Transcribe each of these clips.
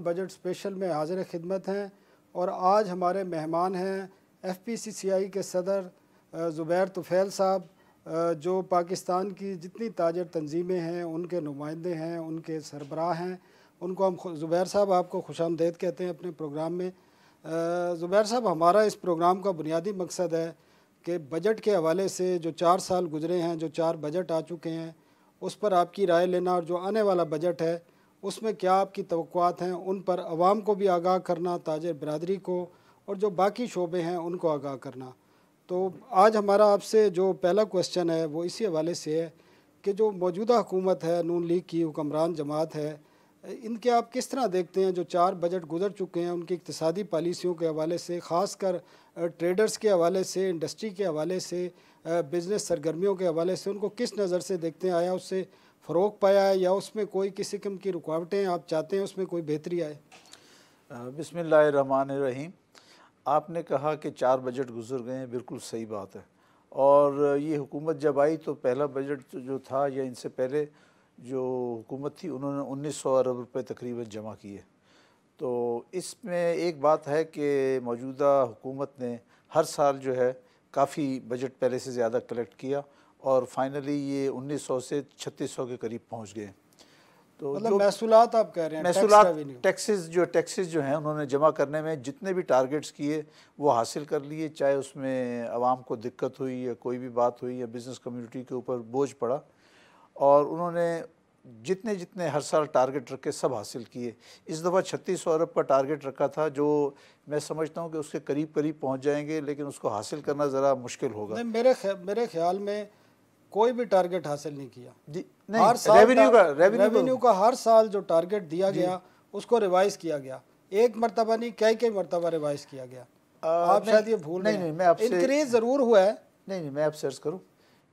Budget special में हाजिर खिदमत हैं और आज हमारे मेहमान हैं FPCCI के सदर ज़ुबैर तुफ़ैल साहब, जो पाकिस्तान की जितनी ताजर तंजीमें हैं उनके नुमाइंदे हैं, उनके सरबराह हैं। उनको हम ज़ुबैर साहब आपको खुशामदीद कहते हैं अपने प्रोग्राम में। ज़ुबैर साहब, हमारा इस प्रोग्राम का बुनियादी मकसद है कि बजट के हवाले से जो 4 साल गुजरे हैं, जो 4 बजट आ चुके हैं, उस पर आपकी राय लेना और जो आने वाला बजट है उसमें क्या आपकी तवक्कुआत हैं, उन पर आवाम को भी आगाह करना, ताजर बरादरी को और जो बाकी शोबे हैं उनको आगाह करना। तो आज हमारा आपसे जो पहला क्वेश्चन है वो इसी हवाले से है कि जो मौजूदा हुकूमत है, नून लीग की हुक्मरान जमात है, इनके आप किस तरह देखते हैं? जो 4 बजट गुजर चुके हैं उनकी इक़्तिसादी पॉलिसियों के हवाले से, ख़ासकर ट्रेडर्स के हवाले से, इंडस्ट्री के हवाले से, बिज़नेस सरगर्मियों के हवाले से, उनको किस नज़र से देखते हैं? आया उससे फ़रोग पाया है या उसमें कोई किसी किस्म की रुकावटें आप चाहते हैं उसमें कोई बेहतरी आए? बिस्मिल्लाहिर्रहमानिर्रहीम। आपने कहा कि 4 बजट गुजर गए हैं, बिल्कुल सही बात है। और ये हुकूमत जब आई तो पहला बजट जो था या इनसे पहले जो हुकूमत थी उन्होंने 1900 अरब रुपए तकरीबन जमा किए। तो इसमें एक बात है कि मौजूदा हुकूमत ने हर साल जो है काफ़ी बजट पहले से ज़्यादा कलेक्ट किया और फाइनली ये 1900 से 3600 के करीब पहुंच गए। तो मतलब महसूलात आप कह रहे हैं, महसूलात टैक्सेस जो हैं उन्होंने जमा करने में जितने भी टारगेट्स किए वो हासिल कर लिए, चाहे उसमें आवाम को दिक्कत हुई या कोई भी बात हुई या बिज़नेस कम्युनिटी के ऊपर बोझ पड़ा, और उन्होंने जितने जितने हर साल टारगेट रखे सब हासिल किए। इस दफ़ा 3600 अरब का टारगेट रखा था, जो मैं समझता हूँ कि उसके करीब करीब पहुँच जाएंगे, लेकिन उसको हासिल करना ज़रा मुश्किल होगा। मेरे ख्याल में कोई भी टारगेट हासिल नहीं किया जी। नहीं, हर साल रेवेन्यू का हर साल जो टारगेट दिया गया उसको रिवाइज किया गया, एक मरतबा नहीं कई मरतबा रिवाइज किया गया। आप शायद ये भूल रहे हैं। मैं आपसे इंक्रीज ज़रूर हुआ है। नहीं, मैं आपसे अर्ज़ करूँ,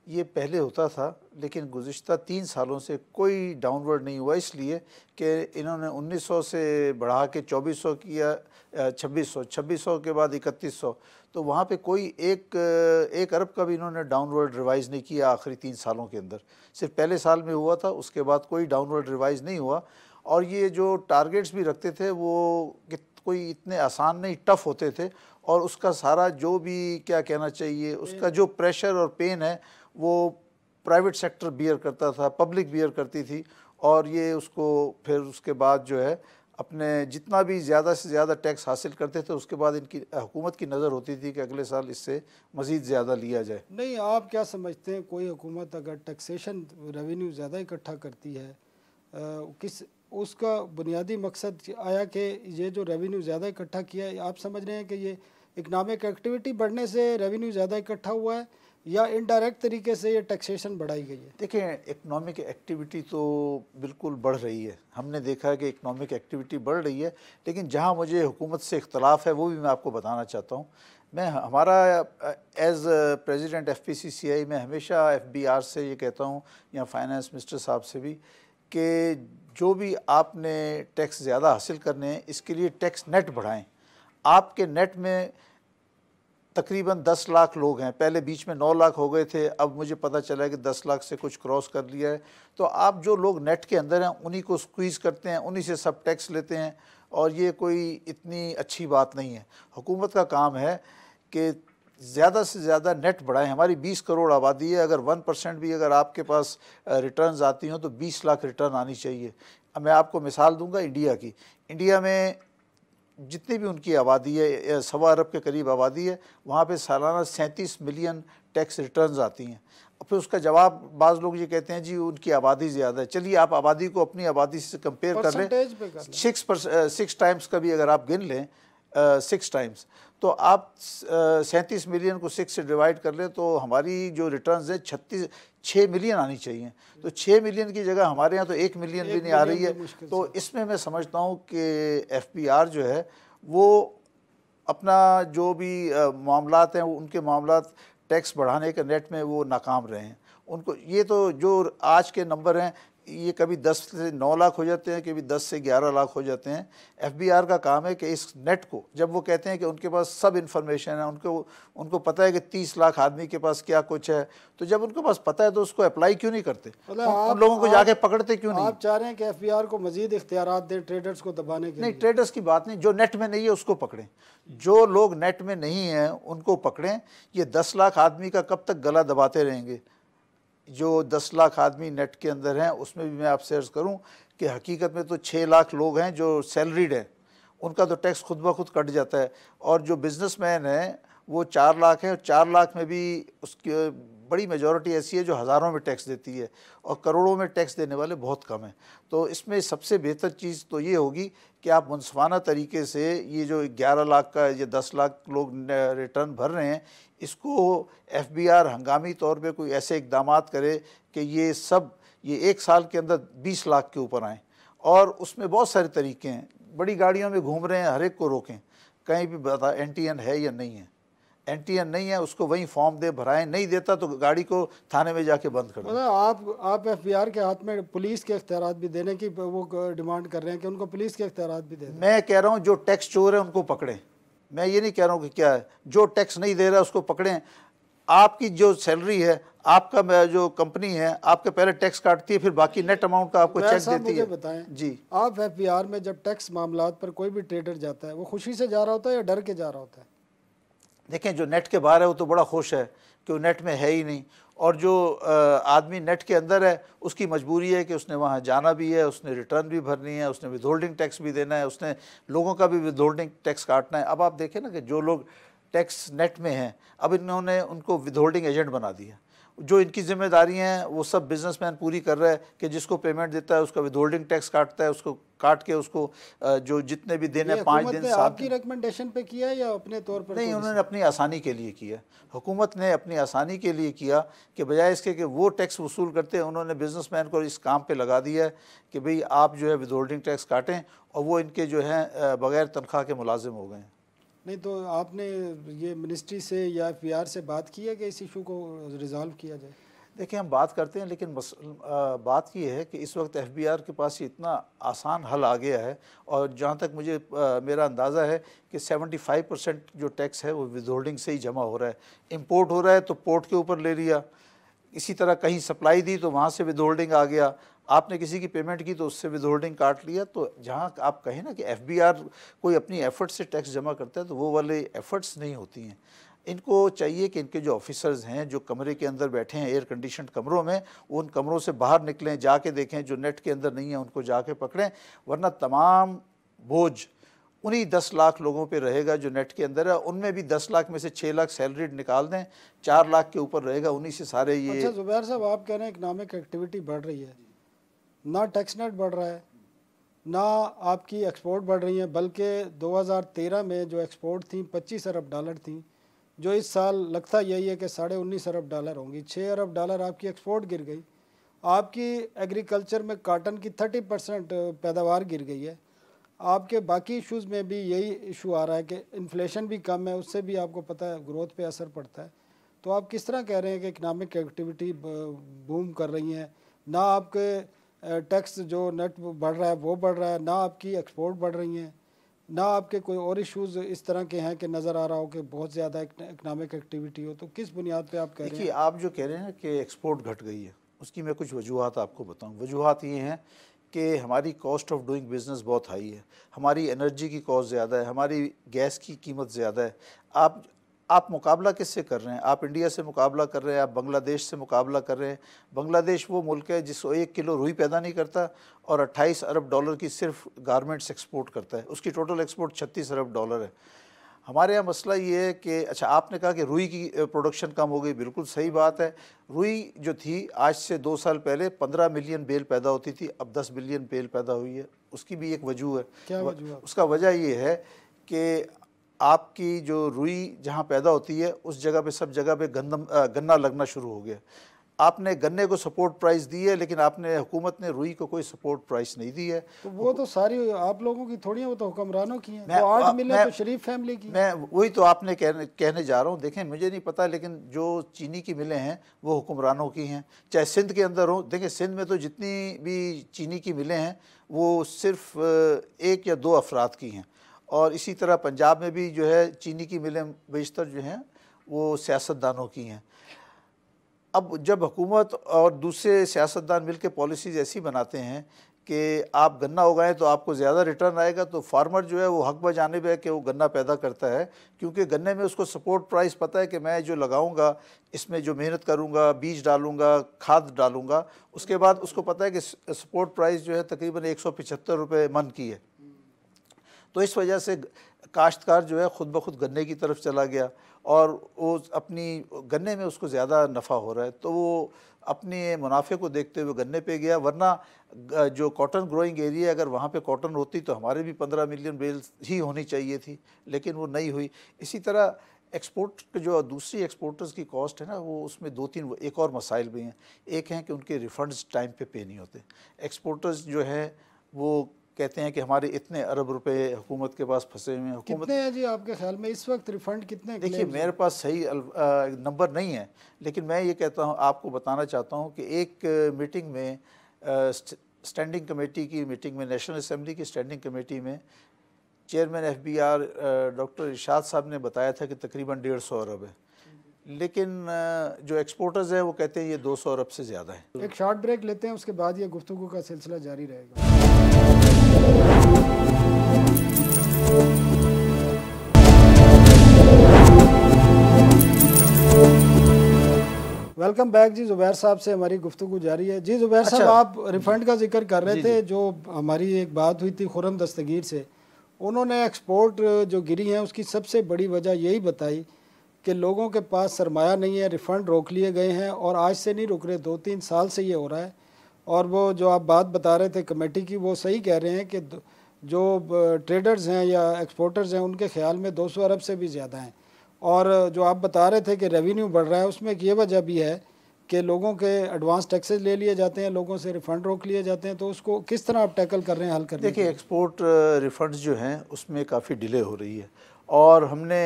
ये पहले होता था लेकिन गुज़िश्ता 3 सालों से कोई डाउनवर्ड नहीं हुआ, इसलिए कि इन्होंने 1900 से बढ़ा के 2400 किया, 2600 के बाद 3100, तो वहाँ पे कोई एक अरब का भी इन्होंने डाउनवर्ड रिवाइज़ नहीं किया आखिरी 3 सालों के अंदर। सिर्फ पहले साल में हुआ था, उसके बाद कोई डाउनवर्ड रिवाइज़ नहीं हुआ। और ये जो टारगेट्स भी रखते थे वो कोई इतने आसान नहीं, टफ़ होते थे, और उसका सारा जो भी क्या कहना चाहिए उसका जो प्रेशर और पेन है वो प्राइवेट सेक्टर बियर करता था, पब्लिक बियर करती थी, और ये उसको फिर उसके बाद जो है अपने जितना भी ज़्यादा से ज़्यादा टैक्स हासिल करते थे, उसके बाद इनकी हुकूमत की नज़र होती थी कि अगले साल इससे मज़ीद ज़्यादा लिया जाए। नहीं, आप क्या समझते हैं, कोई हुकूमत अगर टैक्सेशन रेवेन्यू ज़्यादा इकट्ठा करती है, किस उसका बुनियादी मकसद आया कि ये जो रेवेन्यू ज़्यादा इकट्ठा किया है, आप समझ रहे हैं कि ये इकनॉमिक एक्टिविटी बढ़ने से रेवेन्यू ज़्यादा इकट्ठा हुआ है या इनडायरेक्ट तरीके से ये टैक्सेशन बढ़ाई गई है? देखिए, इकनॉमिक एक्टिविटी तो बिल्कुल बढ़ रही है, हमने देखा है कि इकनॉमिक एक्टिविटी बढ़ रही है, लेकिन जहाँ मुझे हुकूमत से इख्तलाफ है वो भी मैं आपको बताना चाहता हूँ। मैं हमारा एज़ प्रेसिडेंट FPCCI में हमेशा FBR से ये कहता हूँ या फाइनेंस मिनिस्टर साहब से भी कि जो भी आपने टैक्स ज़्यादा हासिल करने हैं इसके लिए टैक्स नेट बढ़ाएँ। आपके नेट में तकरीबन 10 लाख लोग हैं, पहले बीच में 9 लाख हो गए थे, अब मुझे पता चला है कि 10 लाख से कुछ क्रॉस कर लिया है। तो आप जो लोग नेट के अंदर हैं उन्हीं को स्क्वीज़ करते हैं, उन्हीं से सब टैक्स लेते हैं, और ये कोई इतनी अच्छी बात नहीं है। हुकूमत का काम है कि ज़्यादा से ज़्यादा नेट बढ़ाएं। हमारी 20 करोड़ आबादी है, अगर 1% भी अगर आपके पास रिटर्न्स आती हों तो 20 लाख रिटर्न आनी चाहिए। अब मैं आपको मिसाल दूंगा इंडिया की। इंडिया में जितनी भी उनकी आबादी है, 1.25 अरब के करीब आबादी है, वहाँ पे सालाना 37 मिलियन टैक्स रिटर्न्स आती हैं। फिर उसका जवाब बाज़ लोग ये कहते हैं जी उनकी आबादी ज़्यादा है। चलिए आप आबादी को अपनी आबादी से कंपेयर कर लें, 6 टाइम्स का भी अगर आप गिन लें, 6 टाइम्स, तो आप 37 मिलियन को 6 से डिवाइड कर लें तो हमारी जो रिटर्न्स है 6 मिलियन आनी चाहिए। तो 6 मिलियन की जगह हमारे यहाँ तो 1 मिलियन भी नहीं आ रही है। तो इसमें मैं समझता हूँ कि FBR जो है वो अपना जो भी मामलात हैं उनके मामलात टैक्स बढ़ाने के नेट में वो नाकाम रहे हैं। उनको ये तो जो आज के नंबर हैं ये कभी 10 से 9 लाख हो जाते हैं, कभी 10 से 11 लाख हो जाते हैं। एफबीआर का काम है कि इस नेट को, जब वो कहते हैं कि उनके पास सब इन्फॉर्मेशन है, उनको पता है कि 30 लाख आदमी के पास क्या कुछ है, तो जब उनके पास पता है तो उसको अप्लाई क्यों नहीं करते? उन लोगों को जाके पकड़ते क्यों नहीं? आप चाह रहे हैं कि एफबीआर को मजीद इख्तियारात दें ट्रेडर्स को दबाने के नहीं, लिए? ट्रेडर्स की बात नहीं, जो नेट में नहीं है उसको पकड़ें, जो लोग नेट में नहीं हैं उनको पकड़ें। ये 10 लाख आदमी का कब तक गला दबाते रहेंगे? जो 10 लाख आदमी नेट के अंदर हैं उसमें भी मैं आपसे अर्ज़ करूं कि हकीकत में तो 6 लाख लोग हैं जो सैलरीड हैं, उनका तो टैक्स खुद ब खुद कट जाता है। और जो बिजनेसमैन हैं वो 4 लाख हैं, और 4 लाख में भी उसकी बड़ी मेजॉरिटी ऐसी है जो हज़ारों में टैक्स देती है और करोड़ों में टैक्स देने वाले बहुत कम हैं। तो इसमें सबसे बेहतर चीज़ तो ये होगी कि आप मुनसफाना तरीके से ये जो 11 लाख का ये 10 लाख लोग रिटर्न भर रहे हैं, इसको एफबीआर हंगामी तौर पे कोई ऐसे इक़दामात करे कि ये 1 साल के अंदर 20 लाख के ऊपर आएँ। और उसमें बहुत सारे तरीके हैं, बड़ी गाड़ियों में घूम रहे हैं, हर एक को रोकें, कहीं भी बता एनटीएन है या नहीं है। एनटीएन नहीं है उसको वहीं फॉर्म दे भराएं, नहीं देता तो गाड़ी को थाने में जाके बंद कर दें। आप एफबीआर के हाथ में पुलिस के इख्तियारात भी देने की वो डिमांड कर रहे हैं कि उनको पुलिस के इख्तियारात भी दें। मैं कह रहा हूँ जो टैक्स चोर है उनको पकड़ें, मैं ये नहीं कह रहा हूँ कि क्या है, जो टैक्स नहीं दे रहा है उसको पकड़ें। आपकी जो सैलरी है, आपका जो कंपनी है आपके पहले टैक्स काटती है, फिर बाकी नेट अमाउंट का आपको चेक देती है। बताएं जी, आप एफबीआर में जब टैक्स मामलात पर कोई भी ट्रेडर जाता है वो खुशी से जा रहा होता है या डर के जा रहा होता है? देखें, जो नेट के बाहर है वो तो बड़ा खुश है कि वो नेट में है ही नहीं, और जो आदमी नेट के अंदर है उसकी मजबूरी है कि उसने वहाँ जाना भी है, उसने रिटर्न भी भरनी है, उसने विदहोल्डिंग टैक्स भी देना है, उसने लोगों का भी विदहोल्डिंग टैक्स काटना है। अब आप देखें ना कि जो लोग टैक्स नेट में हैं, अब इन्होंने उनको विदहोल्डिंग एजेंट बना दिया। जो इनकी जिम्मेदारी हैं वो सब बिजनेसमैन पूरी कर रहा है कि जिसको पेमेंट देता है उसका विदहोल्डिंग टैक्स काटता है, उसको काट के उसको जो जितने भी देने 5 दिन 7 आपकी रिकमेंडेशन पे किया या अपने तौर पर? नहीं, उन्होंने अपनी आसानी के लिए किया। हुकूमत ने अपनी आसानी के लिए किया कि बजाय इसके कि वो टैक्स वसूल करते हैं, उन्होंने बिजनेसमैन को इस काम पे लगा दिया है कि भाई आप जो है विदहोल्डिंग टैक्स काटें, और वो इनके जो है बगैर तनख्वाह के मुलाजिम हो गए हैं। नहीं तो आपने ये मिनिस्ट्री से या एफबीआर से बात की है कि इस इशू को रिजॉल्व किया जाए? देखिए, हम बात करते हैं लेकिन बात ये है कि इस वक्त एफबीआर के पास ये इतना आसान हल आ गया है, और जहाँ तक मुझे मेरा अंदाज़ा है कि 75% जो टैक्स है वो विदहोल्डिंग से ही जमा हो रहा है। इंपोर्ट हो रहा है तो पोर्ट के ऊपर ले लिया, इसी तरह कहीं सप्लाई दी तो वहाँ से विदहोल्डिंग आ गया, आपने किसी की पेमेंट की तो उससे विदहोल्डिंग काट लिया। तो जहाँ आप कहें ना कि एफबीआर कोई अपनी एफर्ट से टैक्स जमा करता है तो वो वाले एफर्ट्स नहीं होती हैं। इनको चाहिए कि इनके जो ऑफिसर्स हैं जो कमरे के अंदर बैठे हैं एयर कंडीशनड कमरों में, उन कमरों से बाहर निकलें, जाके देखें जो नेट के अंदर नहीं है उनको जाके पकड़ें, वरना तमाम बोझ उन्हीं 10 लाख लोगों पे रहेगा जो नेट के अंदर है। उनमें भी 10 लाख में से 6 लाख सैलरीड निकाल दें, 4 लाख के ऊपर रहेगा, उन्हीं से सारे ये। अच्छा ज़ुबैर साहब, आप कह रहे हैं इकनॉमिक एक्टिविटी बढ़ रही है, ना टैक्स नेट बढ़ रहा है ना आपकी एक्सपोर्ट बढ़ रही है, बल्कि 2013 में जो एक्सपोर्ट थी 25 अरब डॉलर थी, जो इस साल लगता यही है कि 19.5 अरब डॉलर होंगी। 6 अरब डॉलर आपकी एक्सपोर्ट गिर गई। आपकी एग्रीकल्चर में काटन की 30% पैदावार गिर गई है। आपके बाकी इश्यूज़ में भी यही इशू आ रहा है कि इन्फ्लेशन भी कम है, उससे भी आपको पता है ग्रोथ पे असर पड़ता है। तो आप किस तरह कह रहे हैं कि इकनॉमिक एक्टिविटी बूम कर रही हैं, ना आपके टैक्स जो नेट बढ़ रहा है वो बढ़ रहा है, ना आपकी एक्सपोर्ट बढ़ रही हैं, ना आपके कोई और इश्यूज़ इस तरह के हैं कि नज़र आ रहा हो कि बहुत ज़्यादा इकनॉमिक एक्टिविटी हो? तो किस बुनियाद पे आप कह रहे हैं? देखिए, आप जो कह रहे हैं कि एक्सपोर्ट घट गई है, उसकी मैं कुछ वजूहत आपको बताऊं। वजूहत ये हैं कि हमारी कॉस्ट ऑफ डूइंग बिज़नेस बहुत हाई है, हमारी एनर्जी की कॉस्ट ज़्यादा है, हमारी गैस की कीमत ज़्यादा है। आप मुकाबला किससे कर रहे हैं? आप इंडिया से मुकाबला कर रहे हैं, आप बांग्लादेश से मुकाबला कर रहे हैं। बांग्लादेश वो मुल्क है जिसको 1 किलो रुई पैदा नहीं करता और 28 अरब डॉलर की सिर्फ गारमेंट्स एक्सपोर्ट करता है, उसकी टोटल एक्सपोर्ट 36 अरब डॉलर है। हमारे यहाँ मसला ये है कि अच्छा, आपने कहा कि रुई की प्रोडक्शन कम हो गई, बिल्कुल सही बात है। रुई जो थी आज से 2 साल पहले 15 मिलियन बेल पैदा होती थी, अब 10 मिलियन बेल पैदा हुई है। उसकी भी एक वजह है। क्या वजह? उसका वजह ये है कि आपकी जो रुई जहाँ पैदा होती है उस जगह पे सब जगह पे गन्ना लगना शुरू हो गया। आपने गन्ने को सपोर्ट प्राइस दी है, लेकिन आपने हुकूमत ने रुई को कोई सपोर्ट प्राइस नहीं दी है। तो वो तो सारी आप लोगों की थोड़ी है, वो तो हुक्मरानों की है। तो 8 मिलें तो शरीफ फैमिली की। मैं वही तो आपने कहने जा रहा हूँ। देखें, मुझे नहीं पता, लेकिन जो चीनी की मिलें हैं वो हुक्मरानों की हैं, चाहे सिंध के अंदर हो। देखिए, सिंध में तो जितनी भी चीनी की मिलें हैं वो सिर्फ 1 या 2 अफराद की हैं, और इसी तरह पंजाब में भी जो है चीनी की मिलें बेशतर जो हैं वो सियासतदानों की हैं। अब जब हुकूमत और दूसरे सियासतदान मिलकर पॉलिसीज़ ऐसी बनाते हैं कि आप गन्ना उगाएं तो आपको ज़्यादा रिटर्न आएगा, तो फार्मर जो है वो हक बजानिब है कि वो गन्ना पैदा करता है, क्योंकि गन्ने में उसको सपोर्ट प्राइस पता है कि मैं जो लगाऊंगा, इसमें जो मेहनत करूंगा, बीज डालूंगा, खाद डालूंगा, उसके बाद उसको पता है कि सपोर्ट प्राइस जो है तकरीबन 175 रुपये मन की है। तो इस वजह से काश्तकार जो है ख़ुद ब खुद गन्ने की तरफ चला गया, और वो अपनी गन्ने में उसको ज़्यादा नफ़ा हो रहा है, तो वो अपने मुनाफे को देखते हुए गन्ने पे गया। वरना जो कॉटन ग्रोइंग एरिया, अगर वहाँ पे कॉटन होती तो हमारे भी 15 मिलियन बेल्स ही होनी चाहिए थी, लेकिन वो नहीं हुई। इसी तरह एक्सपोर्ट जो दूसरी एक्सपोर्टर्स की कॉस्ट है ना, वो उसमें 2-3 एक और मसाइल भी हैं। एक हैं कि उनके रिफ़ंड्स टाइम पे नहीं होते। एक्सपोर्टर्स जो है वो कहते हैं कि हमारे इतने अरब रुपए हुकूमत के पास फंसे हुए हैं। कितने हैं जी आपके ख्याल में इस वक्त रिफंड कितने? देखिए, मेरे पास सही नंबर नहीं है, लेकिन मैं ये कहता हूँ, आपको बताना चाहता हूँ कि एक मीटिंग में स्टैंडिंग कमेटी की मीटिंग में, नेशनल असेंबली की स्टैंडिंग कमेटी में चेयरमैन FBR डॉक्टर इरशाद साहब ने बताया था कि तकरीबन 150 अरब है, लेकिन जो एक्सपोर्टर्स हैं वो कहते हैं ये 200 अरब से ज़्यादा है। एक शॉर्ट ब्रेक लेते हैं, उसके बाद ये गुफ्तगू का सिलसिला जारी रहेगा। वेलकम बैक जी। ज़ुबैर साहब से हमारी गुफ्तगू जारी है। जी ज़ुबैर साहब, आप रिफ़ंड का जिक्र कर रहे थे। जो हमारी एक बात हुई थी खुर्रम दस्तगीर से, उन्होंने एक्सपोर्ट जो गिरी हैं उसकी सबसे बड़ी वजह यही बताई कि लोगों के पास सरमाया नहीं है, रिफ़ंड रोक लिए गए हैं, और आज से नहीं रुक रहे, 2-3 साल से ये हो रहा है। और वो जो आप बात बता रहे थे कमेटी की, वो सही कह रहे हैं कि जो ट्रेडर्स हैं या एक्सपोर्टर्स हैं उनके ख्याल में 200 अरब से भी ज़्यादा हैं। और जो आप बता रहे थे कि रेवेन्यू बढ़ रहा है, उसमें एक ये वजह भी है कि लोगों के एडवांस टैक्सेस ले लिए जाते हैं, लोगों से रिफ़ंड रोक लिए जाते हैं। तो उसको किस तरह आप टैकल कर रहे हैं, हल कर रहे हैं? देखिए, एक्सपोर्ट रिफ़ंड्स जो हैं उसमें काफ़ी डिले हो रही है, और हमने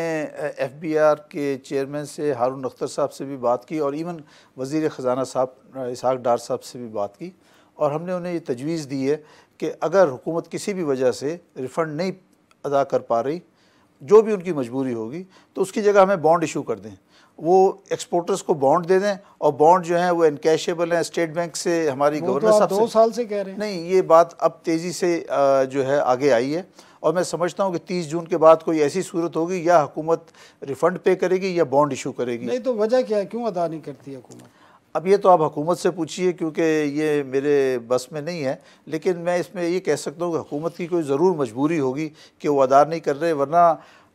FBR के चेयरमैन से हारून अख्तर साहब से भी बात की, और इवन वज़ीर ख़जाना साहब इसहाक डार साहब से भी बात की, और हमने उन्हें ये तजवीज़ दी है कि अगर हुकूमत किसी भी वजह से रिफ़ंड नहीं अदा कर पा रही, जो भी उनकी मजबूरी होगी, तो उसकी जगह हमें बॉन्ड इशू कर दें। वो एक्सपोर्टर्स को बॉन्ड दे दें, और बॉन्ड जो है वो इनकैशेबल हैं। स्टेट बैंक से हमारी गवर्नर साहब 2 साल से कह रहे हैं। नहीं, ये बात अब तेज़ी से जो है आगे आई है, और मैं समझता हूँ कि 30 जून के बाद कोई ऐसी सूरत होगी, या हुकूमत रिफ़ंड पे करेगी या बॉन्ड इशू करेगी। नहीं तो वजह क्या है, क्यों अदा नहीं करती है हुकूमत? अब ये तो आप हुकूमत से पूछिए, क्योंकि ये मेरे बस में नहीं है। लेकिन मैं इसमें ये कह सकता हूँ कि हुकूमत की कोई ज़रूर मजबूरी होगी कि वो अदा नहीं कर रहे, वरना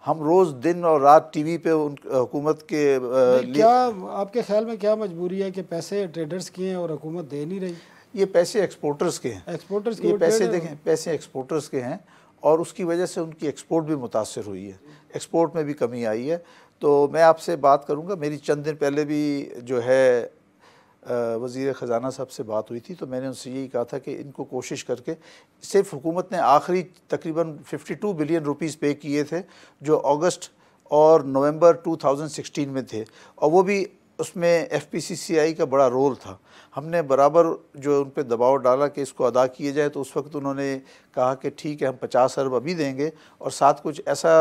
हम रोज़ दिन और रात TV पे उन हुकूमत के क्या आपके ख्याल में क्या मजबूरी है कि पैसे ट्रेडर्स की हैं और हुकूमत दे नहीं रही? ये पैसे एक्सपोर्टर्स के हैं। एक्सपोर्टर्स के ये पैसे देखें, पैसे एक्सपोर्टर्स के हैं, और उसकी वजह से उनकी एक्सपोर्ट भी मुतासर हुई है, एक्सपोर्ट में भी कमी आई है। तो मैं आपसे बात करूँगा, मेरी चंद दिन पहले भी जो है वज़ीर ख़जाना साहब से बात हुई थी, तो मैंने उनसे यही कहा था कि इनको कोशिश करके, सिर्फ हुकूमत ने आखिरी तकरीबन 52 बिलियन रुपीस पे किए थे, जो अगस्त और नवंबर 2016 में थे, और वो भी उसमें FPCCI का बड़ा रोल था। हमने बराबर जो उन पर दबाव डाला कि इसको अदा किए जाए, तो उस वक्त उन्होंने कहा कि ठीक है, हम 50 अरब अभी देंगे, और साथ कुछ ऐसा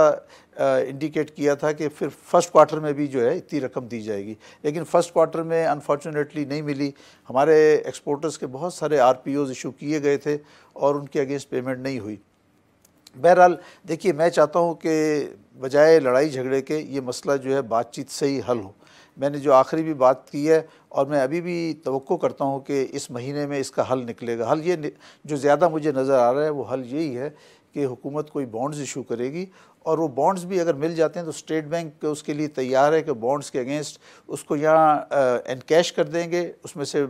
इंडिकेट किया था कि फिर फर्स्ट क्वार्टर में भी जो है इतनी रकम दी जाएगी। लेकिन फ़र्स्ट क्वार्टर में अनफॉर्चुनेटली नहीं मिली। हमारे एक्सपोर्टर्स के बहुत सारे RPOs इशू किए गए थे, और उनके अगेंस्ट पेमेंट नहीं हुई। बहरहाल देखिए, मैं चाहता हूँ कि बजाय लड़ाई झगड़े के ये मसला जो है बातचीत से ही हल हो। मैंने जो आखिरी भी बात की है, और मैं अभी भी तवक्को करता हूँ कि इस महीने में इसका हल निकलेगा। हल ये जो ज़्यादा मुझे नज़र आ रहा है, वो हल यही है कि हुकूमत कोई बॉन्ड्स इशू करेगी, और वो बॉन्ड्स भी अगर मिल जाते हैं तो स्टेट बैंक उसके लिए तैयार है कि बॉन्ड्स के अगेंस्ट उसको यहाँ एनकैश कर देंगे, उसमें से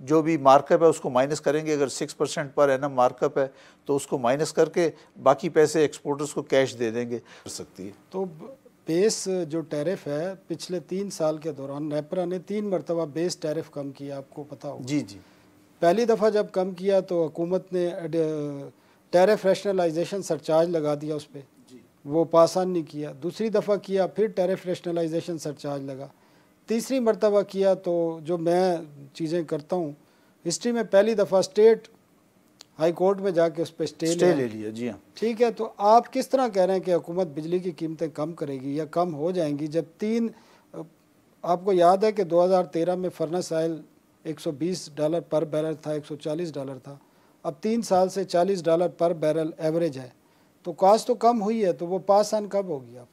जो भी मार्कअप है उसको माइनस करेंगे। अगर 6% पर एनम मार्कअप है तो उसको माइनस करके बाकी पैसे एक्सपोर्टर्स को कैश दे देंगे, कर सकती है। तो बेस जो टैरिफ है पिछले 3 साल के दौरान नेपरा ने 3 मरतबा बेस टैरिफ कम किया, आपको पता होगा। जी जी। पहली दफ़ा जब कम किया तो हुकूमत ने टैरिफ रैशनलाइजेशन सरचार्ज लगा दिया उस पर, वो पास ऑन नहीं किया। दूसरी दफ़ा किया फिर टैरिफ रैशनलाइजेशन सरचार्ज लगा। तीसरी मरतबा किया तो जो मैं चीज़ें करता हूँ, हिस्ट्री में पहली दफ़ा स्टेट हाई कोर्ट में जाके उस पर स्टे ले लिया। जी हाँ। ठीक है, तो आप किस तरह कह रहे हैं कि हुकूमत बिजली की कीमतें कम करेगी या कम हो जाएंगी, जब आपको याद है कि 2013 में फर्नेस ऑयल $120 पर बैरल था, $140 था, अब 3 साल से $40 पर बैरल एवरेज है, तो कॉस्ट तो कम हुई है, तो वो पास ऑन कब होगी आप?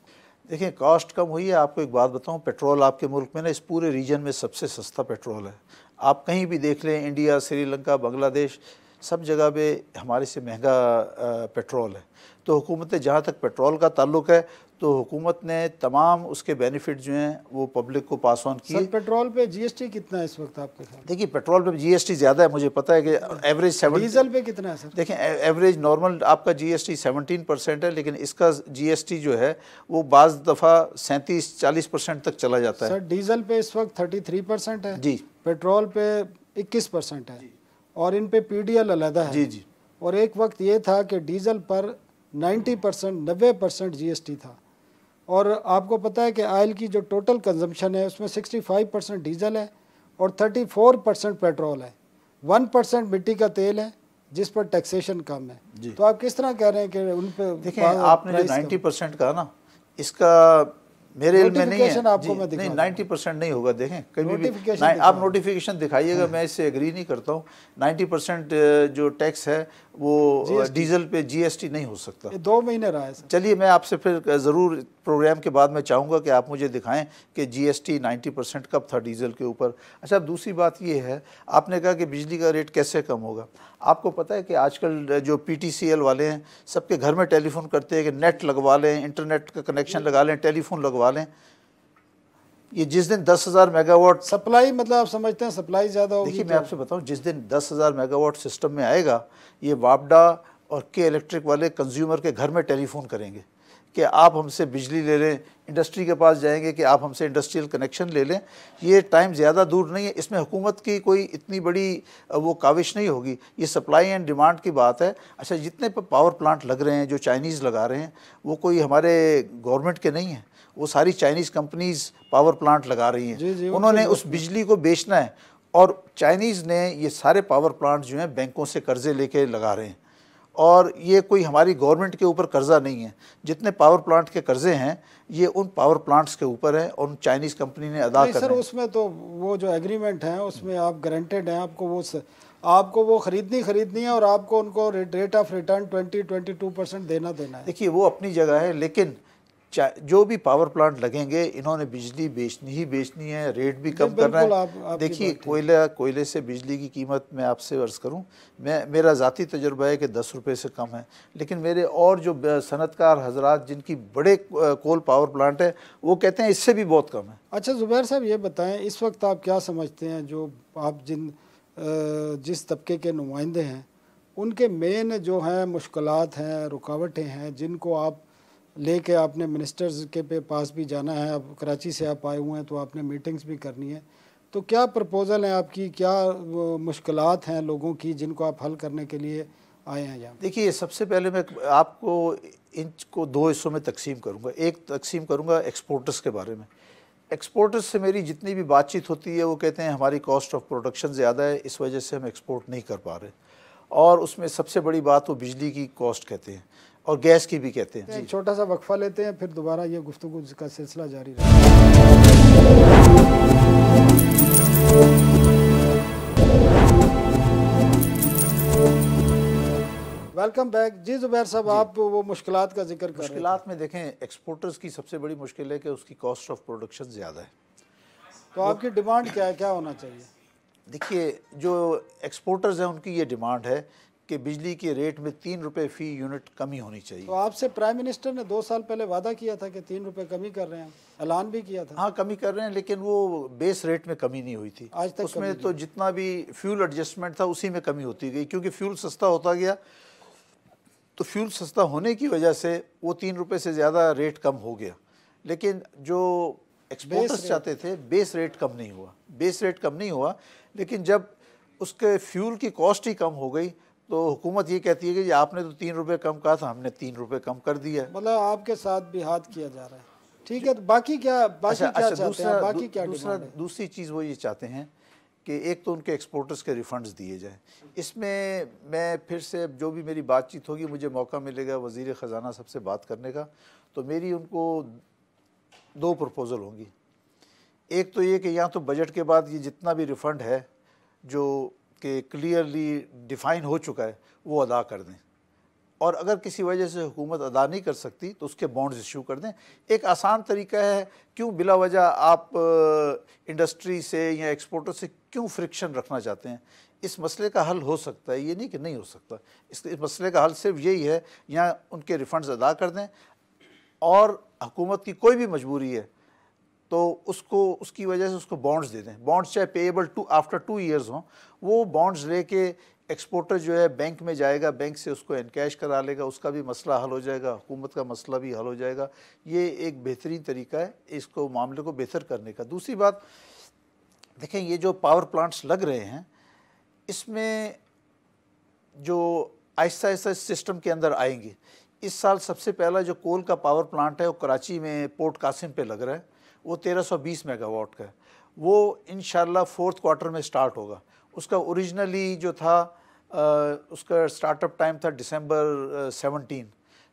देखिए, कॉस्ट कम हुई है। आपको एक बात बताऊं, पेट्रोल आपके मुल्क में ना इस पूरे रीजन में सबसे सस्ता पेट्रोल है। आप कहीं भी देख लें, इंडिया, श्रीलंका, बांग्लादेश, सब जगह पे हमारे से महंगा पेट्रोल है। तो हुकूमत, जहाँ तक पेट्रोल का ताल्लुक है, तो हुकूमत ने तमाम उसके बेनिफिट जो हैं वो पब्लिक को पास ऑन किए। सर, पेट्रोल पे जीएसटी कितना है इस वक्त आपके ख्याल? देखिए, पेट्रोल पे जीएसटी ज़्यादा है, मुझे पता है कि एवरेज 7। डीजल पे कितना है सर? देखें, एवरेज नॉर्मल आपका जीएसटी 17% है, लेकिन इसका जीएसटी जो है वो बाज़ दफ़ा 37-40% तक चला जाता है। सर, डीजल पे इस वक्त 33% है जी, पेट्रोल पे 21% है, और इन पे पीडीएल अलहदा है। जी जी। और एक वक्त ये था कि डीजल पर 90% जीएसटी था। और आपको पता है कि ऑयल की जो टोटल कंजम्पशन है उसमें 65% डीजल है और 34% पेट्रोल है, 1% मिट्टी का तेल है जिस पर टैक्सेशन कम है। तो आप किस तरह कह रहे हैं कि उन पर? देखें, आपने जो 90% कहा ना, इसका मेरे इल्म में नहीं है। नहीं, 90% नहीं होगा। देखें, कभी भी आप नोटिफिकेशन दिखाइएगा, मैं इससे एग्री नहीं करता हूँ। 90% जो टैक्स है वो डीजल पे जीएसटी नहीं हो सकता। 2 महीने रहा है सर। चलिए, मैं आपसे फिर ज़रूर प्रोग्राम के बाद मैं चाहूँगा कि आप मुझे दिखाएं कि जीएसटी 90% कब था डीजल के ऊपर। अच्छा, दूसरी बात ये है, आपने कहा कि बिजली का रेट कैसे कम होगा। आपको पता है कि आजकल जो पीटीसीएल वाले हैं, सबके घर में टेलीफोन करते हैं कि नेट लगवा लें, इंटरनेट का कनेक्शन लगा लें, टेलीफोन लगवा लें। ये जिस दिन 10,000 मेगावाट सप्लाई, मतलब आप समझते हैं सप्लाई ज़्यादा होगी? देखिए, मैं आपसे बताऊं, जिस दिन 10,000 मेगावाट सिस्टम में आएगा, ये वापडा और के इलेक्ट्रिक वाले कंज्यूमर के घर में टेलीफोन करेंगे कि आप हमसे बिजली ले लें, इंडस्ट्री के पास जाएंगे कि आप हमसे इंडस्ट्रियल कनेक्शन ले लें। ये टाइम ज़्यादा दूर नहीं है, इसमें हुकूमत की कोई इतनी बड़ी वो काविश नहीं होगी, ये सप्लाई एंड डिमांड की बात है। अच्छा, जितने पावर प्लांट लग रहे हैं, जो चाइनीज़ लगा रहे हैं, वो कोई हमारे गवर्नमेंट के नहीं हैं, वो सारी चाइनीज़ कंपनीज़ पावर प्लांट लगा रही हैं। उन्होंने उस बिजली को बेचना है, और चाइनीज़ ने ये सारे पावर प्लांट जो हैं बैंकों से कर्ज़े लेके लगा रहे हैं, और ये कोई हमारी गवर्नमेंट के ऊपर कर्ज़ा नहीं है। जितने पावर प्लांट के कर्ज़े हैं ये उन पावर प्लांट्स के ऊपर है और उन चाइनीज़ कंपनी ने अदा करना है। सर, उसमें तो वो जो एग्रीमेंट है उसमें आप गारंटेड हैं, आपको वो खरीदनी है, और आपको उनको रेट ऑफ रिटर्न 20-22% देना है। देखिए, वो अपनी जगह है, लेकिन जो भी पावर प्लांट लगेंगे, इन्होंने बिजली बेचनी है, रेट भी कम करना है। देखिए, कोयले से बिजली की कीमत, मैं आपसे अर्ज़ करूं, मेरा ज़ाती तजुर्बा है कि 10 रुपये से कम है, लेकिन मेरे और जो सनतकार हजरात जिनकी बड़े कोल पावर प्लांट है, वो कहते हैं इससे भी बहुत कम है। अच्छा ज़ुबैर साहब, ये बताएं, इस वक्त आप क्या समझते हैं, जो आप जिस तबके के नुमाइंदे हैं, उनके मेन जो हैं मुश्किलात हैं, रुकावटें हैं, जिनको आप लेके आपने मिनिस्टर्स के पास भी जाना है, अब कराची से आप आए हुए हैं तो आपने मीटिंग्स भी करनी है, तो क्या प्रपोज़ल है आपकी, क्या मुश्किलात हैं लोगों की जिनको आप हल करने के लिए आए हैं यहाँ? देखिए, सबसे पहले मैं आपको इनको 2 हिस्सों में तकसीम करूँगा। एक तकसीम करूँगा एक्सपोर्टर्स के बारे में। एक्सपोर्टर्स से मेरी जितनी भी बातचीत होती है, वो कहते हैं हमारी कॉस्ट ऑफ प्रोडक्शन ज़्यादा है, इस वजह से हम एक्सपोर्ट नहीं कर पा रहे, और उसमें सबसे बड़ी बात वो बिजली की कॉस्ट कहते हैं और गैस की भी कहते हैं। जी, छोटा सा वक्फा लेते हैं, फिर दोबारा ये गुफ्तगू का सिलसिला जारी रहेगा। Welcome back. जी ज़ुबैर साहब, आप वो मुश्किलात का जिक्र कर रहे हैं। मुश्किलात में देखें, एक्सपोर्टर्स की सबसे बड़ी मुश्किल है कि उसकी कॉस्ट ऑफ प्रोडक्शन ज़्यादा है। तो आपकी डिमांड क्या है, क्या होना चाहिए? देखिए, जो एक्सपोर्टर्स हैं उनकी ये डिमांड है कि बिजली के रेट में 3 रुपये फ़ी यूनिट कमी होनी चाहिए। तो आपसे प्राइम मिनिस्टर ने 2 साल पहले वादा किया था कि 3 रुपये कमी कर रहे हैं, ऐलान भी किया था। हाँ, कमी कर रहे हैं, लेकिन वो बेस रेट में कमी नहीं हुई थी आज तक। उसमें तो जितना भी फ्यूल एडजस्टमेंट था उसी में कमी होती गई, क्योंकि फ्यूल सस्ता होता गया, तो फ्यूल सस्ता होने की वजह से वो 3 रुपये से ज़्यादा रेट कम हो गया। लेकिन जो एक्सपोर्टर्स चाहते थे बेस रेट कम नहीं हुआ, बेस रेट कम नहीं हुआ। लेकिन जब उसके फ्यूल की कॉस्ट ही कम हो गई तो हुकूमत ये कहती है कि आपने तो 3 रुपये कम कहा था, हमने 3 रुपये कम कर दिया। मतलब आपके साथ भी हाथ किया जा रहा है। ठीक है, तो बाकी क्या चाहते हैं, बाकी क्या डिमांड है? दूसरी चीज़ वो ये चाहते हैं कि एक तो उनके एक्सपोर्टर्स के रिफंड्स दिए जाएं। इसमें मैं फिर से जो भी मेरी बातचीत होगी, मुझे मौका मिलेगा वज़ीर ख़जाना साहब से बात करने का, तो मेरी उनको 2 प्रपोज़ल होंगी। एक तो ये कि या तो बजट के बाद ये जितना भी रिफ़ंड है जो कि क्लियरली डिफ़ाइन हो चुका है वो अदा कर दें, और अगर किसी वजह से हुकूमत अदा नहीं कर सकती तो उसके बॉन्ड्स इशू कर दें। एक आसान तरीका है, क्यों बिला वजह आप इंडस्ट्री से या एक्सपोर्टर से क्यों फ्रिक्शन रखना चाहते हैं? इस मसले का हल हो सकता है, ये नहीं कि नहीं हो सकता। इस मसले का हल सिर्फ यही है, या उनके रिफंड्स अदा कर दें, और हुकूमत की कोई भी मजबूरी है तो उसको उसकी वजह से उसको बॉन्ड्स दे दें। बॉन्ड्स चाहे पेएबल आफ्टर 2 ईयर्स हों, वो बॉन्ड्स लेके एक्सपोर्टर जो है बैंक में जाएगा, बैंक से उसको एनकैश करा लेगा, उसका भी मसला हल हो जाएगा, हुकूमत का मसला भी हल हो जाएगा। ये एक बेहतरीन तरीका है इसको मामले को बेहतर करने का। दूसरी बात देखें, ये जो पावर प्लांट्स लग रहे हैं इसमें जो आहिस्ता आहिस्ता सिस्टम के अंदर आएंगे। इस साल सबसे पहला जो कोल का पावर प्लांट है वो कराची में पोर्ट कासिम पे लग रहा है, वो 1320 मेगावाट का है। वो इंशाल्लाह 4th क्वार्टर में स्टार्ट होगा। उसका ओरिजिनली जो था उसका स्टार्टअप टाइम था दिसंबर 17,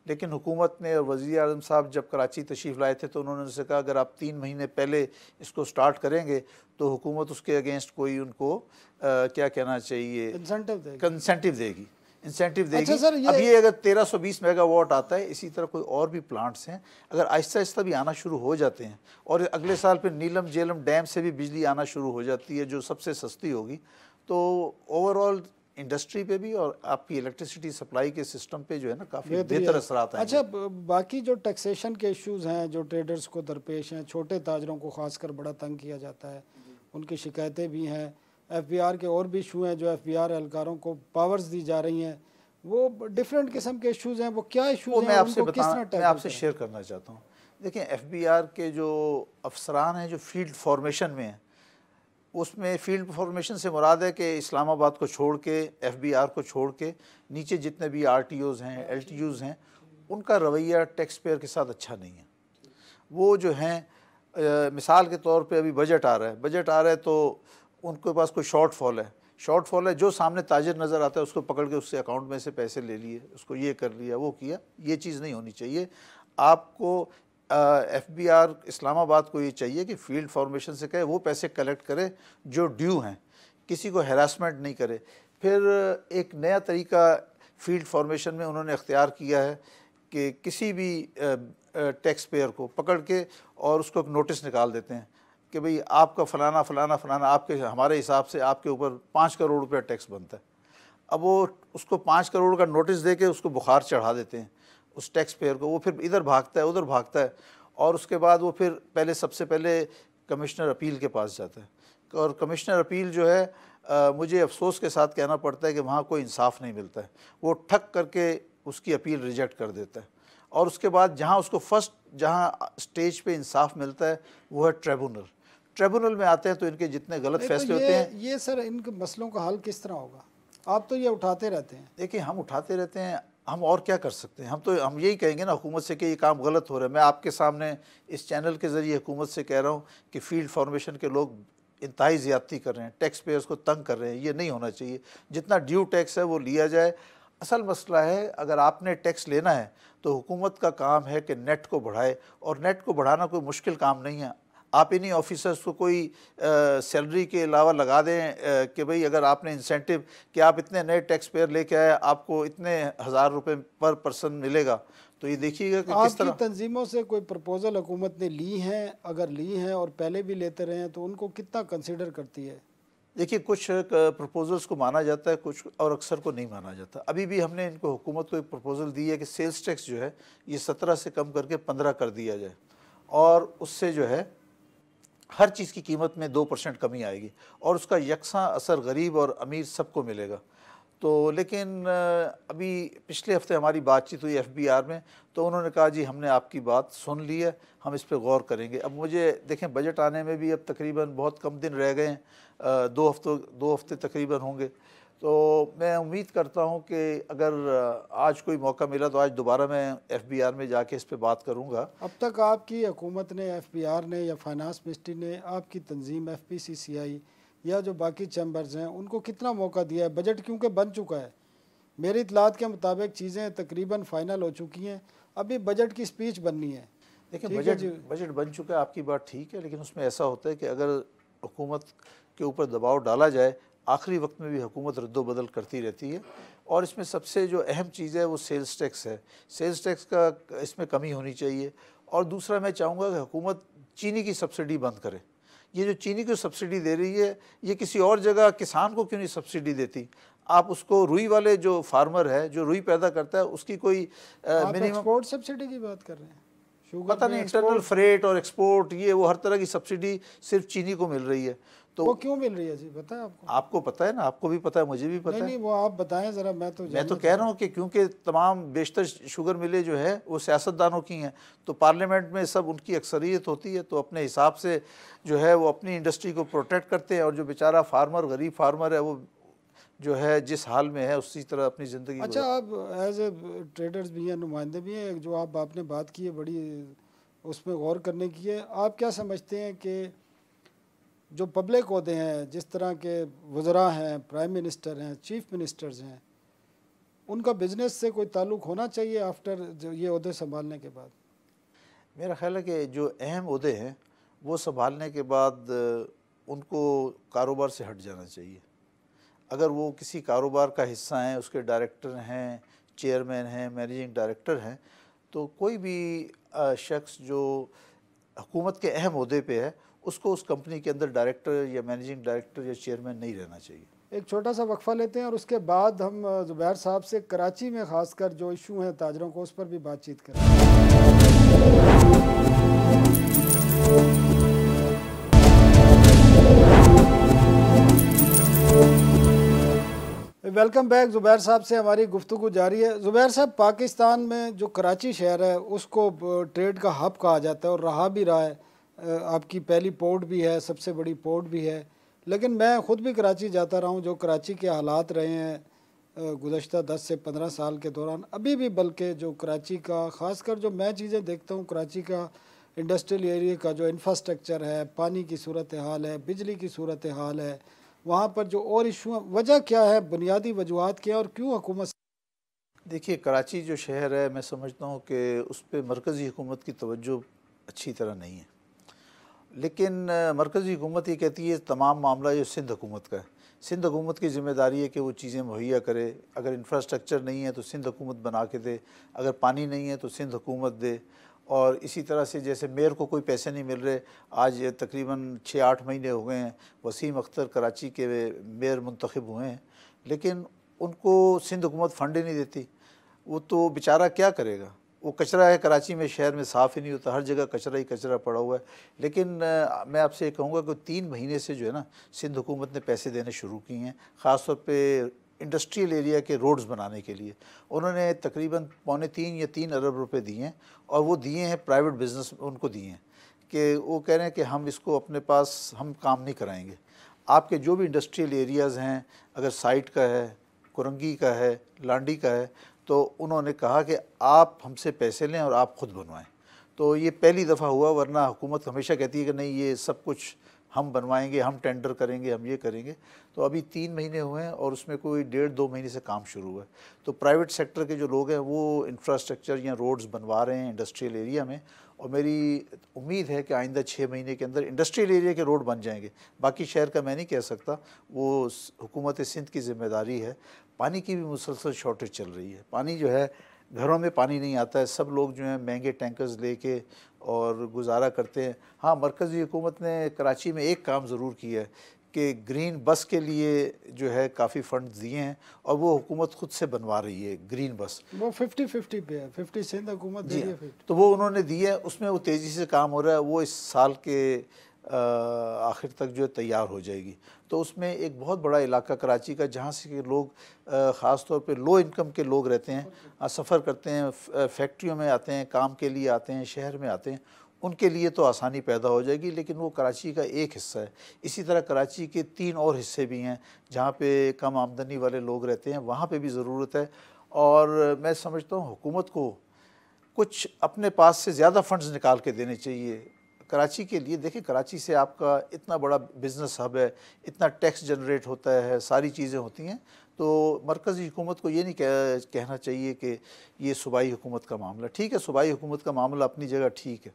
लेकिन हुकूमत ने और वज़ीर आज़म साहब जब कराची तशरीफ़ लाए थे तो उन्होंने उनसे कहा अगर आप 3 महीने पहले इसको स्टार्ट करेंगे तो हुकूमत उसके अगेंस्ट कोई उनको क्या कहना चाहिए, इंसेंटिव देगी। अच्छा सर, अब ये अगर 1320 मेगावाट आता है, इसी तरह कोई और भी प्लांट्स हैं, अगर आहिस्ता आहिस्ता भी आना शुरू हो जाते हैं और अगले साल फिर नीलम झेलम डैम से भी बिजली आना शुरू हो जाती है जो सबसे सस्ती होगी, तो ओवरऑल इंडस्ट्री पे भी और आपकी इलेक्ट्रिसिटी सप्लाई के सिस्टम पे जो है ना काफ़ी बेहतर असरात आएंगे। अच्छा, बाकी जो टैक्सेशन के इश्यूज़ हैं जो ट्रेडर्स को दरपेश हैं, छोटे ताजरों को खासकर बड़ा तंग किया जाता है, उनकी शिकायतें भी हैं। FBR के और भी इशू हैं जो FBR एहलकारों को पावर्स दी जा रही हैं, वो डिफरेंट किस्म के इश्यूज़ हैं। वो क्या इशूज़ हैं? मैं आपसे शेयर करना चाहता हूँ। देखिए, FBR के जो अफसरान हैं जो फील्ड फॉर्मेशन में हैं, उसमें फील्ड फॉर्मेशन से मुराद है कि इस्लामाबाद को छोड़ के, FBR को छोड़ के नीचे जितने भी RTOs हैं, LTUs हैं, उनका रवैया टैक्स पेयर के साथ अच्छा नहीं है। वो जो हैं मिसाल के तौर पे अभी बजट आ रहा है तो उनके पास कोई शॉर्टफॉल है, जो सामने ताजिर नज़र आता है उसको पकड़ के उससे अकाउंट में से पैसे ले लिए, उसको ये कर लिया, वो किया। ये चीज़ नहीं होनी चाहिए। आपको FBR इस्लामाबाद को ये चाहिए कि फील्ड फॉर्मेशन से कहे वो पैसे कलेक्ट करे जो ड्यू हैं, किसी को हैरासमेंट नहीं करे। फिर एक नया तरीका फील्ड फॉर्मेशन में उन्होंने अख्तियार किया है कि किसी भी टैक्स पेयर को पकड़ के और उसको एक नोटिस निकाल देते हैं कि भाई आपका फ़लाना फ़लाना फ़लाना, आपके हमारे हिसाब से आपके ऊपर 5 करोड़ रुपया टैक्स बनता है। अब वो उसको 5 करोड़ का नोटिस दे के उसको बुखार चढ़ा देते हैं उस टैक्स पेयर को। वो फिर इधर भागता है, उधर भागता है, और उसके बाद वो फिर सबसे पहले कमिश्नर अपील के पास जाता है, और कमिश्नर अपील जो है मुझे अफसोस के साथ कहना पड़ता है कि वहाँ कोई इंसाफ नहीं मिलता है। वो ठक करके उसकी अपील रिजेक्ट कर देता है, और उसके बाद जहाँ उसको जहाँ स्टेज पे इंसाफ मिलता है वो है ट्रिब्यूनल में आते हैं तो इनके जितने गलत फैसले होते हैं। ये सर, इनके मसलों का हल किस तरह होगा? आप तो ये उठाते रहते हैं। देखिए, हम उठाते रहते हैं, हम और क्या कर सकते हैं? हम यही कहेंगे ना हुकूमत से कि ये काम गलत हो रहा है। मैं आपके सामने इस चैनल के ज़रिए हुकूमत से कह रहा हूँ कि फील्ड फॉर्मेशन के लोग इंतहाई ज़्यादती कर रहे हैं, टैक्स पेयर्स को तंग कर रहे हैं। ये नहीं होना चाहिए। जितना ड्यू टैक्स है वो लिया जाए। असल मसला है, अगर आपने टैक्स लेना है तो हुकूमत का काम है कि नेट को बढ़ाए, और नेट को बढ़ाना कोई मुश्किल काम नहीं है। आप इन्हीं ऑफिसर्स को कोई सैलरी के अलावा लगा दें कि भाई अगर आपने इंसेंटिव कि आप इतने नए टैक्स पेयर लेके आए, आपको इतने 1000 रुपये पर पर्सन मिलेगा, तो ये देखिएगा कि किस तरह। आपकी तंजीमों से कोई प्रपोजल हुकूमत ने ली हैं? अगर ली हैं और पहले भी लेते रहे हैं तो उनको कितना कंसिडर करती है? देखिए, कुछ प्रपोजल्स को माना जाता है, कुछ और अक्सर को नहीं माना जाता। अभी भी हमने इनको हुकूमत को एक प्रपोजल दी है कि सेल्स टैक्स जो है ये 17 से कम करके 15 कर दिया जाए, और उससे जो है हर चीज़ की कीमत में 2% कमी आएगी, और उसका यकसा असर गरीब और अमीर सबको मिलेगा। तो लेकिन अभी पिछले हफ्ते हमारी बातचीत हुई FBR में, तो उन्होंने कहा जी हमने आपकी बात सुन ली है, हम इस पे गौर करेंगे। अब मुझे देखें बजट आने में भी अब तकरीबन बहुत कम दिन रह गए हैं, 2 हफ्ते तकरीबन होंगे। तो मैं उम्मीद करता हूं कि अगर आज कोई मौका मिला तो आज दोबारा मैं FBR में जाके इस पे बात करूंगा। अब तक आपकी हुकूमत ने, FBR ने या फाइनेंस मिनिस्ट्री ने, आपकी तंजीम FPCCI या जो बाकी चैम्बर्स हैं उनको कितना मौका दिया है? बजट क्योंकि बन चुका है, मेरी इतलात के मुताबिक चीज़ें तकरीबन फ़ाइनल हो चुकी हैं, अभी बजट की स्पीच बननी है। देखिए बजट बन चुका है, आपकी बात ठीक है, लेकिन उसमें ऐसा होता है कि अगर हुकूमत के ऊपर दबाव डाला जाए, आखिरी वक्त में भी हुकूमत रद्दोबदल करती रहती है। और इसमें सबसे जो अहम चीज़ है वो सेल्स टैक्स है। सेल्स टैक्स का इसमें कमी होनी चाहिए। और दूसरा मैं चाहूँगा कि हुकूमत चीनी की सब्सिडी बंद करे। ये जो चीनी की सब्सिडी दे रही है, ये किसी और जगह किसान को क्यों नहीं सब्सिडी देती? आप उसको रुई वाले जो फार्मर है, जो रुई पैदा करता है, उसकी कोई मिनिमम एक्सपोर्ट सब्सिडी की बात कर रहे हैं? पता नहीं, इंटरनल फ्रेट और एक्सपोर्ट, ये वो हर तरह की सब्सिडी सिर्फ चीनी को मिल रही है। तो वो क्यों मिल रही है जी, पता है आपको? आपको पता है ना, आपको भी पता है, मुझे भी पता है। नहीं, वो आप बताएं ज़रा। मैं तो कह रहा हूँ कि क्योंकि तमाम बेशतर शुगर मिलें जो है वो सियासतदानों की हैं, तो पार्लियामेंट में सब उनकी अक्सरियत होती है, तो अपने हिसाब से जो है वो अपनी इंडस्ट्री को प्रोटेक्ट करते हैं। और जो बेचारा फार्मर, गरीब फार्मर है, वो जो है जिस हाल में है उसी तरह अपनी ज़िंदगी। अच्छा, आप एज ए ट्रेडर्स भी हैं, नुमाइंदे भी हैं, जो आपने बात की है बड़ी उसमें गौर करने की है। आप क्या समझते हैं कि जो पब्लिक ओहदे हैं, जिस तरह के वज़रा हैं, प्राइम मिनिस्टर हैं, चीफ मिनिस्टर्स हैं, उनका बिज़नेस से कोई ताल्लुक़ होना चाहिए आफ्टर जो ये ओहदे संभालने के बाद? मेरा ख्याल है कि जो अहम ओहदे हैं वो संभालने के बाद उनको कारोबार से हट जाना चाहिए। अगर वो किसी कारोबार का हिस्सा हैं, उसके डायरेक्टर हैं, चेयरमैन हैं, मैनेजिंग डायरेक्टर हैं, तो कोई भी शख्स जो हुकूमत के अहम ओहदे पे है, उसको उस कंपनी के अंदर डायरेक्टर या मैनेजिंग डायरेक्टर या चेयरमैन नहीं रहना चाहिए। एक छोटा सा वक्फा लेते हैं और उसके बाद हम ज़ुबैर साहब से कराची में ख़ासकर जो इशू हैं ताजरों को, उस पर भी बातचीत करें। Welcome back. ज़ुबैर साहब से हमारी गुफ्तगू जारी है। ज़ुबैर साहब, पाकिस्तान में जो कराची शहर है उसको ट्रेड का हब कहा जाता है और रहा भी रहा है। आपकी पहली पोर्ट भी है, सबसे बड़ी पोर्ट भी है। लेकिन मैं ख़ुद भी कराची जाता रहा हूँ। जो कराची के हालात रहे हैं गुज़श्ता 10 से 15 साल के दौरान, अभी भी, बल्कि जो कराची का ख़ासकर जो मैं चीज़ें देखता हूँ, कराची का इंडस्ट्रियल एरिया का जो इंफ्रास्ट्रक्चर है, पानी की सूरत हाल है, बिजली की सूरत हाल है, वहाँ पर जो और इशू, वजह क्या है, बुनियादी वजूहात क्या है और क्यों हुकूमत? देखिए, कराची जो शहर है, मैं समझता हूँ कि उस पर मरकज़ी हुकूमत की तवज्जो अच्छी तरह नहीं है। लेकिन मरकज़ी हुकूमत ये कहती है तमाम मामला ये सिंध हुकूमत का है। सिंध हुकूमत की ज़िम्मेदारी है कि वो चीज़ें मुहैया करे। अगर इंफ्रास्ट्रक्चर नहीं है तो सिंध हुकूमत बना के दे, अगर पानी नहीं है तो सिंध हुकूमत दे। और इसी तरह से जैसे मेयर को कोई पैसे नहीं मिल रहे, आज तकरीबन 6-8 महीने हो गए हैं वसीम अख्तर कराची के मेयर मुंतखब हुए हैं, लेकिन उनको सिंध हुकूमत फ़ंड ही नहीं देती। वो तो बेचारा क्या करेगा? वो कचरा है कराची में, शहर में साफ़ ही नहीं होता, हर जगह कचरा ही कचरा पड़ा हुआ है। लेकिन मैं आपसे ये कहूँगा कि 3 महीने से जो है ना, सिंध हुकूमत ने पैसे देने शुरू किए हैं, ख़ास तौर पे इंडस्ट्रियल एरिया के रोड्स बनाने के लिए। उन्होंने तकरीबन 2.25 या 3 अरब रुपए दिए हैं, और वो दिए हैं प्राइवेट बिजनेस उनको दिए हैं कि वो कह रहे हैं कि हम इसको अपने पास हम काम नहीं कराएंगे। आपके जो भी इंडस्ट्रियल एरियाज़ हैं, अगर साइट का है, कुरंगी का है, लांडी का है, तो उन्होंने कहा कि आप हमसे पैसे लें और आप ख़ुद बनवाएं। तो ये पहली दफ़ा हुआ, वरना हुकूमत हमेशा कहती है कि नहीं ये सब कुछ हम बनवाएंगे, हम टेंडर करेंगे, हम ये करेंगे। तो अभी 3 महीने हुए हैं और उसमें कोई 1.5-2 महीने से काम शुरू हुआ है। तो प्राइवेट सेक्टर के जो लोग हैं वो इंफ्रास्ट्रक्चर या रोड्स बनवा रहे हैं इंडस्ट्रियल एरिया में, और मेरी उम्मीद है कि आइंदा 6 महीने के अंदर इंडस्ट्रियल एरिया के रोड बन जाएंगे। बाकी शहर का मैं नहीं कह सकता, वो हुकूमत सिंध की ज़िम्मेदारी है। पानी की भी मुसलसल शॉर्टेज चल रही है, पानी जो है घरों में पानी नहीं आता है, सब लोग जो हैं महंगे टैंकर्स लेके और गुजारा करते हैं। हाँ, मरकज़ी हुकूमत ने कराची में एक काम ज़रूर किया है कि ग्रीन बस के लिए जो है काफ़ी फ़ंड दिए हैं, और वो हुकूमत ख़ुद से बनवा रही है ग्रीन बस। वो 50-50 पे है, 50 सिंध हुकूमत दे रही है, 50। तो वो उन्होंने दिए है, उसमें वो तेज़ी से काम हो रहा है। वो इस साल के आखिर तक जो है तैयार हो जाएगी। तो उसमें एक बहुत बड़ा इलाका कराची का, जहाँ से कि लोग ख़ास तौर पे लो इनकम के लोग रहते हैं, सफ़र करते हैं, फैक्ट्रियों में आते हैं, काम के लिए आते हैं, शहर में आते हैं, उनके लिए तो आसानी पैदा हो जाएगी, लेकिन वो कराची का एक हिस्सा है। इसी तरह कराची के 3 और हिस्से भी हैं जहाँ पे कम आमदनी वाले लोग रहते हैं, वहाँ पे भी ज़रूरत है। और मैं समझता हूँ हुकूमत को कुछ अपने पास से ज़्यादा फंड्स निकाल के देने चाहिए कराची के लिए। देखिए, कराची से आपका इतना बड़ा बिज़नेस हब है, इतना टैक्स जनरेट होता है, सारी चीज़ें होती हैं। तो मरकज़ी हुकूमत को ये नहीं कहना चाहिए कि ये सूबाई हुकूमत का मामला। ठीक है, सूबाई हुकूमत का मामला अपनी जगह ठीक है,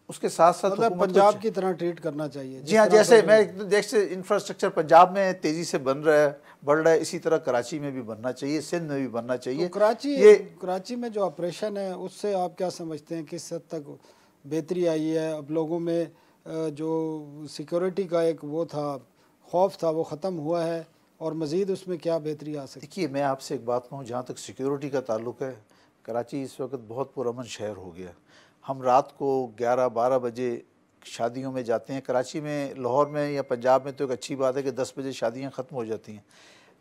उसके साथ साथ मतलब पंजाब की तरह ट्रीट करना चाहिए। जी हाँ, जैसे इंफ्रास्ट्रक्चर पंजाब में तेज़ी से बन रहा है, बढ़ रहा है, इसी तरह कराची में भी बनना चाहिए, सिंध में भी बनना चाहिए। तो कराची में जो ऑपरेशन है उससे आप क्या समझते हैं, किस हद तक बेहतरी आई है? अब लोगों में जो सिक्योरिटी का एक वो था, खौफ था, वो ख़त्म हुआ है, और मज़ीद उसमें क्या बेहतरी आ सकती है? देखिए, मैं आपसे एक बात कहूँ, जहाँ तक सिक्योरिटी का ताल्लुक है, कराची इस वक्त बहुत पुरअमन शहर हो गया। हम रात को 11-12 बजे शादियों में जाते हैं। कराची में, लाहौर में या पंजाब में तो एक अच्छी बात है कि 10 बजे शादियां ख़त्म हो जाती हैं।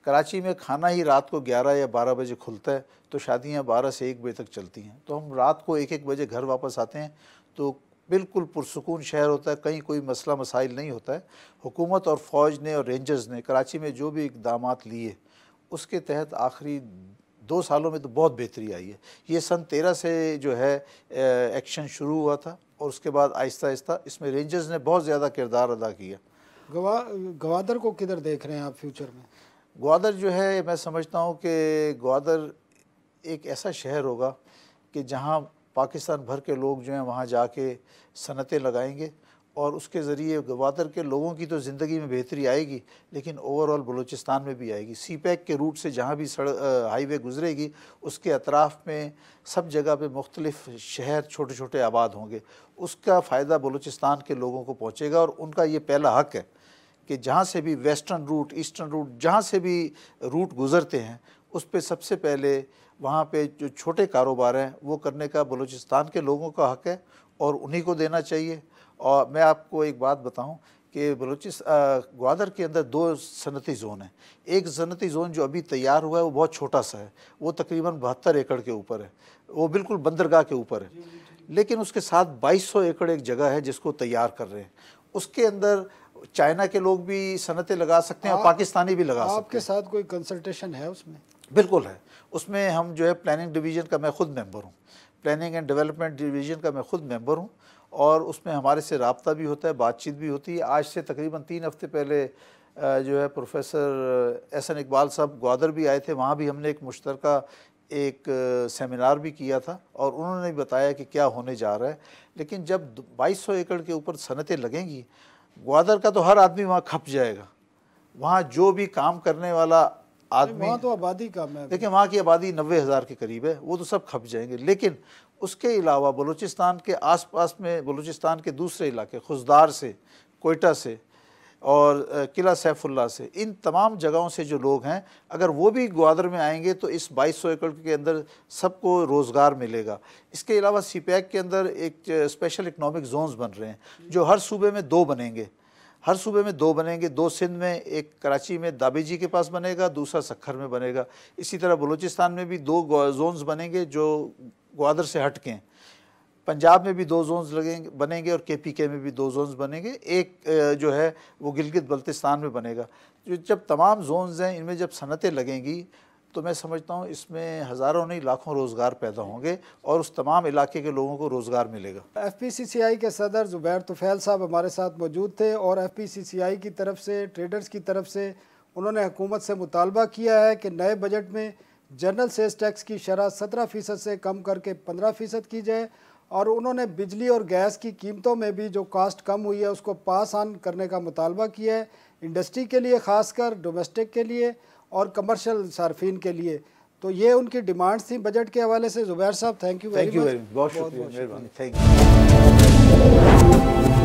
कराची में खाना ही रात को 11 या 12 बजे खुलता है, तो शादियां 12 से 1 बजे तक चलती हैं। तो हम रात को 1-1 बजे घर वापस आते हैं, तो बिल्कुल पुरसुकून शहर होता है, कहीं कोई मसला मसाइल नहीं होता है। हुकूमत और फ़ौज ने और रेंजर्स ने कराची में जो भी इक़दाम लिए, उसके तहत आखिरी 2 सालों में तो बहुत बेहतरी आई है। ये सन 13 से जो है एक्शन शुरू हुआ था, और उसके बाद आहिस्ता आहिस्ता इसमें रेंजर्स ने बहुत ज़्यादा किरदार अदा किया। गवादर को किधर देख रहे हैं आप फ्यूचर में? ग्वादर जो है, मैं समझता हूँ कि ग्वादर एक ऐसा शहर होगा कि जहाँ पाकिस्तान भर के लोग जो हैं वहाँ जाके सनतें लगाएंगे, और उसके ज़रिए ग्वादर के लोगों की तो ज़िंदगी में बेहतरी आएगी, लेकिन ओवरऑल बलूचिस्तान में भी आएगी। सी पैक के रूट से जहाँ भी हाईवे गुजरेगी, उसके अतराफ़ में सब जगह पे मुख्तलिफ़ शहर छोटे छोटे आबाद होंगे। उसका फ़ायदा बलूचिस्तान के लोगों को पहुँचेगा, और उनका ये पहला हक़ है कि जहाँ से भी वेस्टर्न रूट, ईस्टर्न रूट, जहाँ से भी रूट गुज़रते हैं, उस पर सबसे पहले वहाँ पे जो छोटे कारोबार हैं वो करने का बलूचिस्तान के लोगों का हक़ है, और उन्हीं को देना चाहिए। और मैं आपको एक बात बताऊं कि ग्वादर के अंदर 2 सनती ज़ोन हैं। एक सनती ज़ोन जो अभी तैयार हुआ है वो बहुत छोटा सा है, वो तकरीबन 72 एकड़ के ऊपर है, वो बिल्कुल बंदरगाह के ऊपर है। लेकिन उसके साथ 2200 एकड़ एक जगह है जिसको तैयार कर रहे हैं। उसके अंदर चाइना के लोग भी सनतें लगा सकते हैं और पाकिस्तानी भी लगा सकते हैं। आपके साथ कोई कंसल्टेशन है उसमें? बिल्कुल है। उसमें हम जो है प्लानिंग डिवीज़न का मैं ख़ुद मेंबर हूँ, प्लानिंग एंड डेवलपमेंट डिवीज़न का मैं ख़ुद मेंबर हूँ, और उसमें हमारे से रब्ता भी होता है, बातचीत भी होती है। आज से तकरीबन 3 हफ़्ते पहले जो है प्रोफेसर एहसन इकबाल साहब ग्वादर भी आए थे, वहाँ भी हमने एक मुश्तरका एक सेमिनार भी किया था, और उन्होंने भी बताया कि क्या होने जा रहा है। लेकिन जब 2200 एकड़ के ऊपर सनतें लगेंगी, ग्वादर का तो हर आदमी वहाँ खप जाएगा। वहाँ जो भी काम करने वाला आदमी, वहाँ तो आबादी कम है, देखिए वहाँ की आबादी 90,000 के करीब है, वो तो सब खप जाएंगे। लेकिन उसके अलावा बलूचिस्तान के आसपास में, बलूचिस्तान के दूसरे इलाके खुजदार से, कोयटा से और किला सैफुल्ला से, इन तमाम जगहों से जो लोग हैं, अगर वो भी ग्वादर में आएंगे तो इस 2200 एकड़ के अंदर सबको रोज़गार मिलेगा। इसके अलावा सी पैक के अंदर एक स्पेशल इकनॉमिक जोन्स बन रहे हैं, जो हर सूबे में 2 बनेंगे। हर सूबे में 2 बनेंगे, 2 सिंध में, एक कराची में दाबेजी के पास बनेगा, दूसरा सखर में बनेगा। इसी तरह बलूचिस्तान में भी 2 जोन्स बनेंगे जो ग्वादर से हट के हैं। पंजाब में भी 2 जोन्स बनेंगे, और KPK में भी 2 जोन्स बनेंगे। एक जो है वो गिलगित बल्तिस्तान में बनेगा। जो जब तमाम जोन्स हैं, इनमें जब सनतें लगेंगी, तो मैं समझता हूँ इसमें हज़ारों नहीं लाखों रोज़गार पैदा होंगे, और उस तमाम इलाके के लोगों को रोज़गार मिलेगा। FPCCI के सदर ज़ुबैर तुफ़ैल साहब हमारे साथ मौजूद थे, और FPCCI की तरफ से, ट्रेडर्स की तरफ से उन्होंने हुकूमत से मुतालबा किया है कि नए बजट में जनरल सेल्स टैक्स की शरह 17% से कम करके 15% की जाए, और उन्होंने बिजली और गैस की कीमतों में भी जो कास्ट कम हुई है उसको पास ऑन करने का मुतालबा किया है, इंडस्ट्री के लिए, ख़ासकर डोमेस्टिक के लिए और कमर्शियल सार्फिन के लिए। तो ये उनकी डिमांड्स थी बजट के हवाले से। ज़ुबैर साहब, थैंक यू वेरी मच। बहुत शुक्रिया, मेहरबानी, थैंक यू।